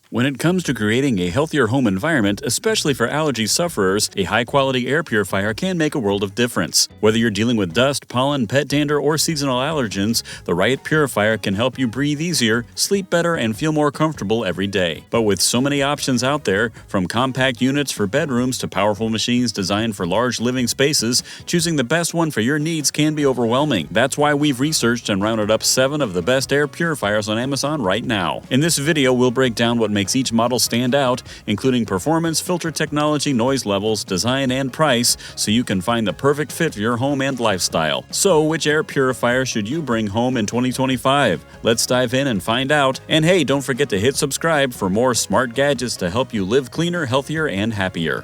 When it comes to creating a healthier home environment, especially for allergy sufferers, a high-quality air purifier can make a world of difference. Whether you're dealing with dust, pollen, pet dander, or seasonal allergens, the right purifier can help you breathe easier, sleep better, and feel more comfortable every day. But with so many options out there, from compact units for bedrooms to powerful machines designed for large living spaces, choosing the best one for your needs can be overwhelming. That's why we've researched and rounded up 7 of the best air purifiers on Amazon right now. In this video, we'll break down what makes each model stand out, including performance, filter technology, noise levels, design, and price, so you can find the perfect fit for your home and lifestyle. So, which air purifier should you bring home in 2025? Let's dive in and find out. And hey, don't forget to hit subscribe for more smart gadgets to help you live cleaner, healthier, and happier.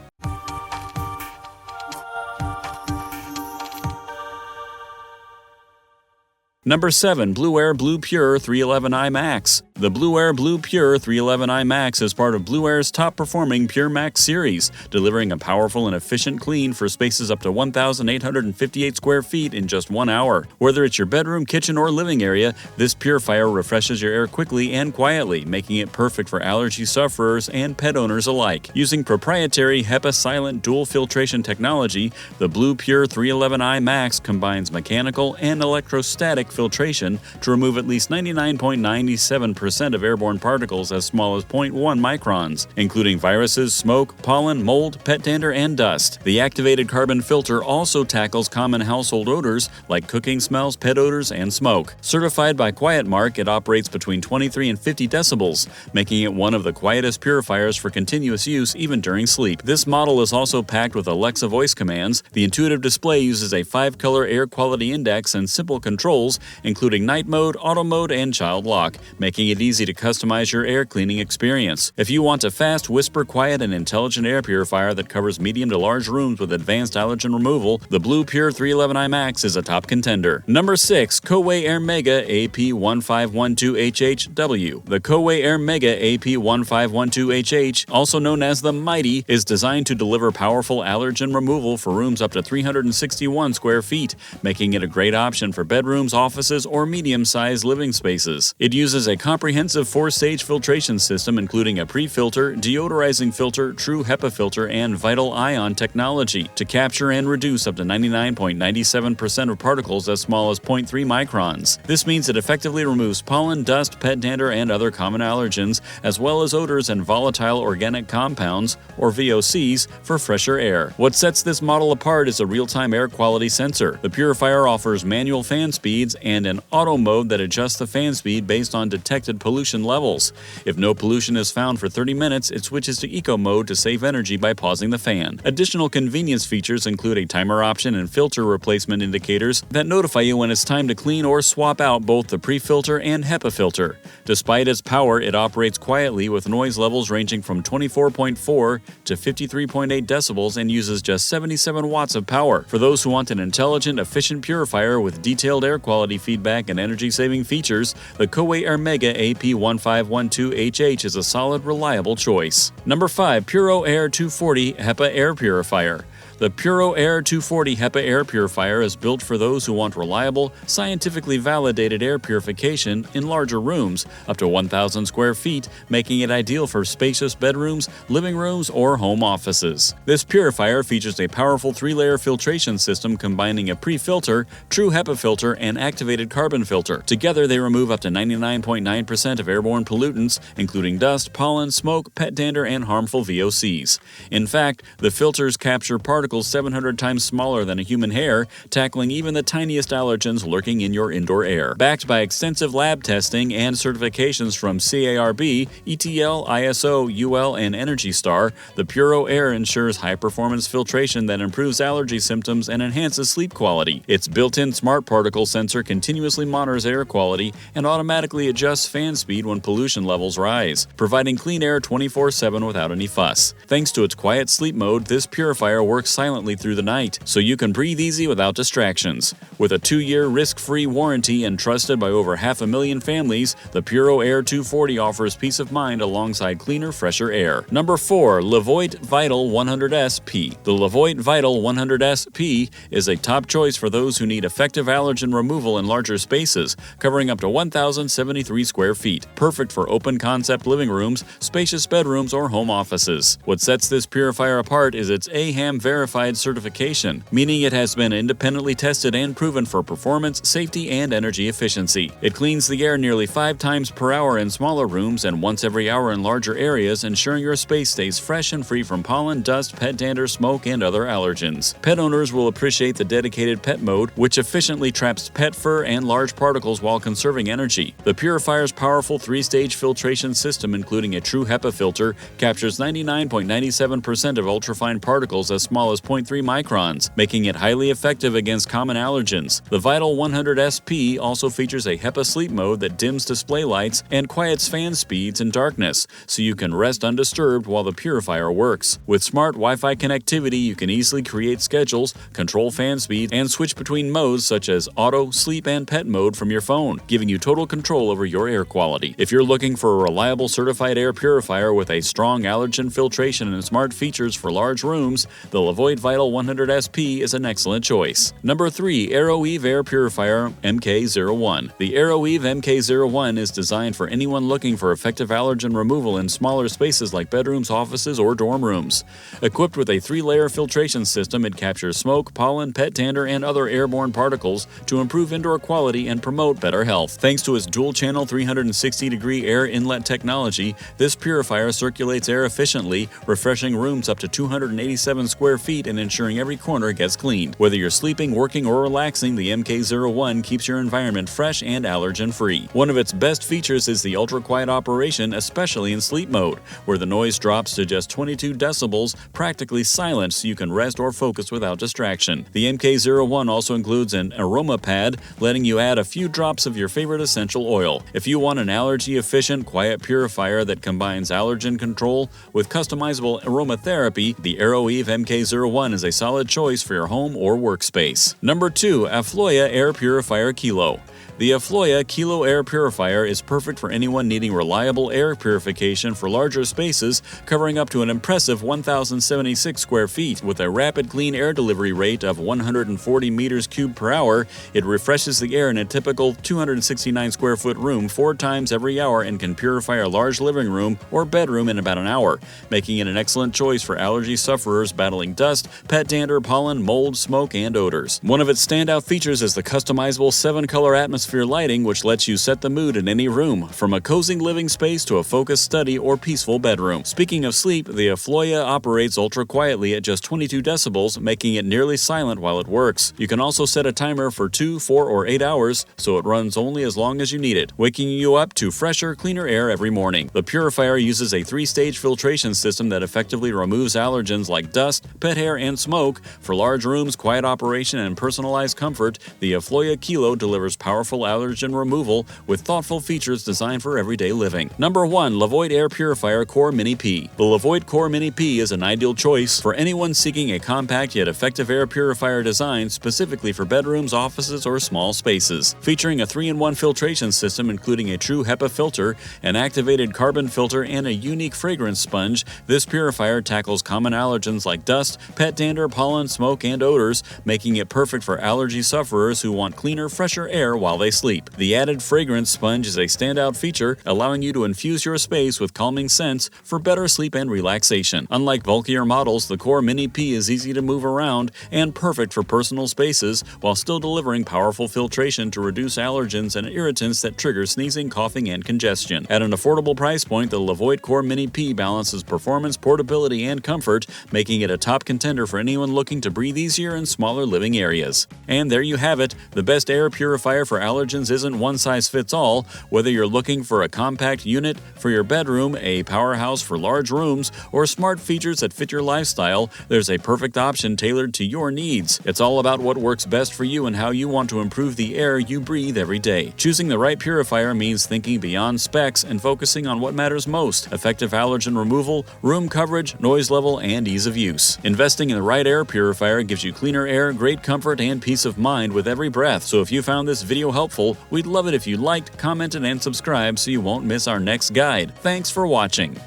Number 7. BLUEAIR BluePure 311i Max. The BLUEAIR BluePure 311i Max is part of BLUEAIR's top-performing Pure Max series, delivering a powerful and efficient clean for spaces up to 1,858 square feet in just 1 hour. Whether it's your bedroom, kitchen, or living area, this purifier refreshes your air quickly and quietly, making it perfect for allergy sufferers and pet owners alike. Using proprietary HEPA silent dual filtration technology, the BluePure 311i Max combines mechanical and electrostatic filtration to remove at least 99.97% of airborne particles as small as 0.1 microns, including viruses, smoke, pollen, mold, pet dander, and dust. The activated carbon filter also tackles common household odors like cooking smells, pet odors, and smoke. Certified by QuietMark, it operates between 23 and 50 decibels, making it one of the quietest purifiers for continuous use even during sleep. This model is also packed with Alexa voice commands. The intuitive display uses a 5-color air quality index and simple controls, including night mode, auto mode, and child lock, making it easy to customize your air cleaning experience. If you want a fast, whisper, quiet, and intelligent air purifier that covers medium to large rooms with advanced allergen removal, the BluePure 311i Max is a top contender. Number 6. Coway Airmega AP1512HHW. The Coway Airmega AP1512HH, also known as the Mighty, is designed to deliver powerful allergen removal for rooms up to 361 square feet, making it a great option for bedrooms, offices, or medium-sized living spaces. It uses a comprehensive 4-stage filtration system including a pre-filter, deodorizing filter, true HEPA filter, and vital ion technology to capture and reduce up to 99.97% of particles as small as 0.3 microns. This means it effectively removes pollen, dust, pet dander, and other common allergens, as well as odors and volatile organic compounds, or VOCs, for fresher air. What sets this model apart is a real-time air quality sensor. The purifier offers manual fan speeds and an auto mode that adjusts the fan speed based on detected pollution levels. If no pollution is found for 30 minutes, it switches to eco mode to save energy by pausing the fan. Additional convenience features include a timer option and filter replacement indicators that notify you when it's time to clean or swap out both the pre-filter and HEPA filter. Despite its power, it operates quietly with noise levels ranging from 24.4 to 53.8 decibels and uses just 77 watts of power. For those who want an intelligent, efficient purifier with detailed air quality feedback and energy-saving features, the Coway Airmega AP1512HH is a solid, reliable choice. Number 5. PuroAir 240 HEPA Air Purifier. The PuroAir 240 HEPA air purifier is built for those who want reliable, scientifically validated air purification in larger rooms, up to 1,000 square feet, making it ideal for spacious bedrooms, living rooms, or home offices. This purifier features a powerful 3-layer filtration system combining a pre-filter, true HEPA filter, and activated carbon filter. Together, they remove up to 99.9% of airborne pollutants, including dust, pollen, smoke, pet dander, and harmful VOCs. In fact, the filters capture particles 700 times smaller than a human hair, tackling even the tiniest allergens lurking in your indoor air. Backed by extensive lab testing and certifications from CARB, ETL, ISO, UL, and Energy Star, the PuroAir ensures high-performance filtration that improves allergy symptoms and enhances sleep quality. Its built-in smart particle sensor continuously monitors air quality and automatically adjusts fan speed when pollution levels rise, providing clean air 24/7 without any fuss. Thanks to its quiet sleep mode, this purifier works silently through the night, so you can breathe easy without distractions. With a 2-year risk-free warranty and trusted by over 500,000 families, the PuroAir 240 offers peace of mind alongside cleaner, fresher air. Number 4. LEVOIT Vital 100SP. The LEVOIT Vital 100SP is a top choice for those who need effective allergen removal in larger spaces, covering up to 1,073 square feet. Perfect for open-concept living rooms, spacious bedrooms, or home offices. What sets this purifier apart is its AHAM-verified certification, meaning it has been independently tested and proven for performance, safety, and energy efficiency. It cleans the air nearly 5 times per hour in smaller rooms and once every hour in larger areas, ensuring your space stays fresh and free from pollen, dust, pet dander, smoke, and other allergens. Pet owners will appreciate the dedicated pet mode, which efficiently traps pet fur and large particles while conserving energy. The purifier's powerful 3-stage filtration system, including a true HEPA filter, captures 99.97% of ultrafine particles as small as 0.3 microns, making it highly effective against common allergens. The Vital 100SP also features a HEPA sleep mode that dims display lights and quiets fan speeds in darkness, so you can rest undisturbed while the purifier works. With smart Wi-Fi connectivity, you can easily create schedules, control fan speed, and switch between modes such as auto, sleep, and pet mode from your phone, giving you total control over your air quality. If you're looking for a reliable certified air purifier with a strong allergen filtration and smart features for large rooms, the LEVOIT Vital 100SP is an excellent choice. Number 3. AROEVE Air Purifier MK01. The AROEVE MK01 is designed for anyone looking for effective allergen removal in smaller spaces like bedrooms, offices, or dorm rooms. Equipped with a 3-layer filtration system, it captures smoke, pollen, pet dander, and other airborne particles to improve indoor quality and promote better health. Thanks to its dual-channel 360-degree air inlet technology, this purifier circulates air efficiently, refreshing rooms up to 287 square feet and ensuring every corner gets cleaned. Whether you're sleeping, working, or relaxing, the MK01 keeps your environment fresh and allergen-free. One of its best features is the ultra-quiet operation, especially in sleep mode, where the noise drops to just 22 decibels, practically silent, so you can rest or focus without distraction. The MK01 also includes an aroma pad, letting you add a few drops of your favorite essential oil. If you want an allergy-efficient, quiet purifier that combines allergen control with customizable aromatherapy, the AROEVE MK01 is a solid choice for your home or workspace. Number 2. Afloia Air Purifier Kilo. The Afloia Kilo Air Purifier is perfect for anyone needing reliable air purification for larger spaces, covering up to an impressive 1,076 square feet. With a rapid clean air delivery rate of 140 meters cubed per hour, it refreshes the air in a typical 269 square foot room 4 times every hour and can purify a large living room or bedroom in about an hour, making it an excellent choice for allergy sufferers battling dust, pet dander, pollen, mold, smoke, and odors. One of its standout features is the customizable 7-color atmosphere lighting, which lets you set the mood in any room, from a cozy living space to a focused study or peaceful bedroom. Speaking of sleep, the Afloia operates ultra quietly at just 22 decibels, making it nearly silent while it works. You can also set a timer for 2, 4, or 8 hours, so it runs only as long as you need it, waking you up to fresher, cleaner air every morning. The purifier uses a 3-stage filtration system that effectively removes allergens like dust, pet hair, and smoke. For large rooms, quiet operation, and personalized comfort, the Afloia Kilo delivers powerful allergen removal with thoughtful features designed for everyday living. Number 1. LEVOIT Air Purifier Core Mini P. The LEVOIT Core Mini P is an ideal choice for anyone seeking a compact yet effective air purifier design specifically for bedrooms, offices, or small spaces. Featuring a 3-in-1 filtration system including a true HEPA filter, an activated carbon filter, and a unique fragrance sponge, this purifier tackles common allergens like dust, pet dander, pollen, smoke, and odors, making it perfect for allergy sufferers who want cleaner, fresher air while they sleep. The added fragrance sponge is a standout feature, allowing you to infuse your space with calming scents for better sleep and relaxation. Unlike bulkier models, the Core Mini P is easy to move around and perfect for personal spaces while still delivering powerful filtration to reduce allergens and irritants that trigger sneezing, coughing, and congestion. At an affordable price point, the LEVOIT Core Mini P balances performance, portability, and comfort, making it a top contender for anyone looking to breathe easier in smaller living areas. And there you have it, the best air purifier for allergies allergens isn't one size fits all. Whether you're looking for a compact unit for your bedroom, a powerhouse for large rooms, or smart features that fit your lifestyle, there's a perfect option tailored to your needs. It's all about what works best for you and how you want to improve the air you breathe every day. Choosing the right purifier means thinking beyond specs and focusing on what matters most: effective allergen removal, room coverage, noise level, and ease of use. Investing in the right air purifier gives you cleaner air, great comfort, and peace of mind with every breath. So if you found this video helpful, we'd love it if you liked, commented, and subscribed so you won't miss our next guide. Thanks for watching.